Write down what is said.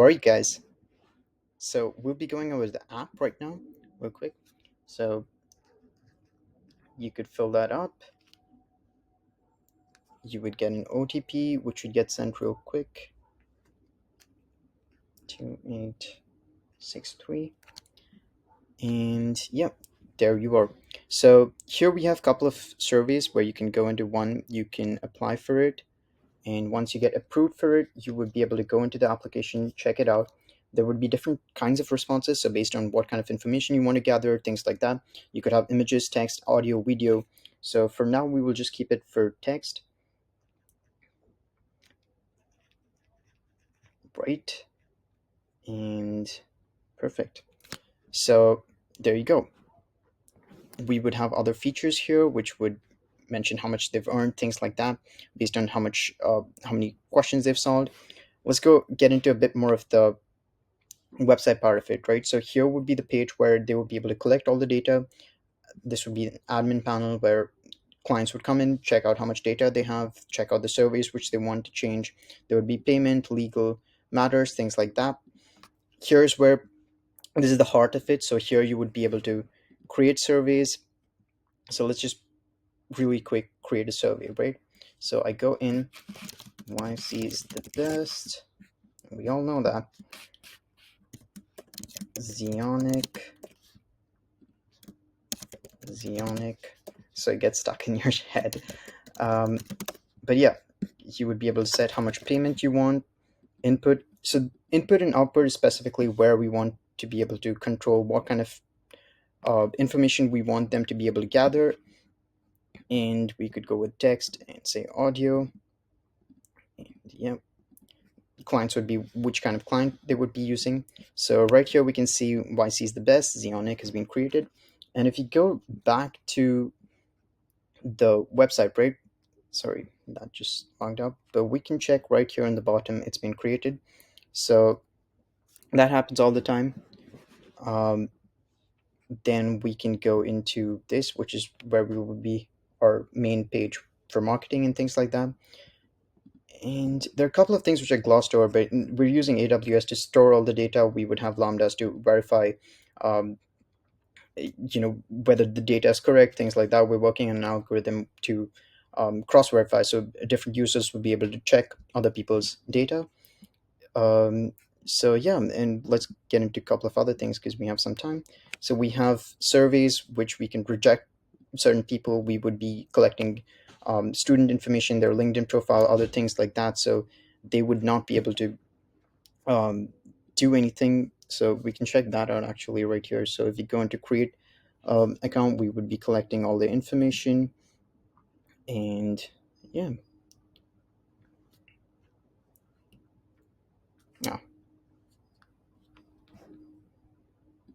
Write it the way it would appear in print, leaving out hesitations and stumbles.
Alright guys, so we'll be going over the app right now real quick. So you could fill that up. You would get an OTP which would get sent real quick. 2863. And yep, there you are. So here we have a couple of surveys where you can go into one, you can apply for it, and once you get approved for it, you would be able to go into the application, check it out. There would be different kinds of responses, so based on what kind of information you want to gather, things like that. You could have images, text, audio, video. So for now we will just keep it for text. Right. And perfect. So there you go. We would have other features here which would mention how much they've earned, things like that, based on how many questions they've solved. Let's go get into a bit more of the website part of it, right? So here would be the page where they would be able to collect all the data. This would be an admin panel where clients would come in, check out how much data they have, check out the surveys which they want to change. There would be payment, legal matters, things like that. Here's where this is the heart of it. So here you would be able to create surveys. So let's just really quick create a survey, right? So I go in, YC is the best. We all know that. Xeonic. So it gets stuck in your head. But yeah, you would be able to set how much payment you want, input. So input and output is specifically where we want to be able to control what kind of information we want them to be able to gather. And we could go with text and say audio. And yeah, clients would be which kind of client they would be using. So right here we can see YC is the best, Xeonic has been created. And if you go back to the website, right? Sorry, that just logged up, but we can check right here on the bottom, it's been created. So that happens all the time. Then we can go into this, which is where we will be our main page for marketing and things like that. And there are a couple of things which I glossed over, but we're using AWS to store all the data. We would have Lambdas to verify whether the data is correct, things like that. We're working on an algorithm to cross-verify, so different users will be able to check other people's data. So yeah, and let's get into a couple of other things because we have some time. So we have surveys which we can reject certain people. We would be collecting student information, their LinkedIn profile, other things like that, so they would not be able to do anything. So we can check that out actually right here. So if you go into create account, we would be collecting all the information. And yeah,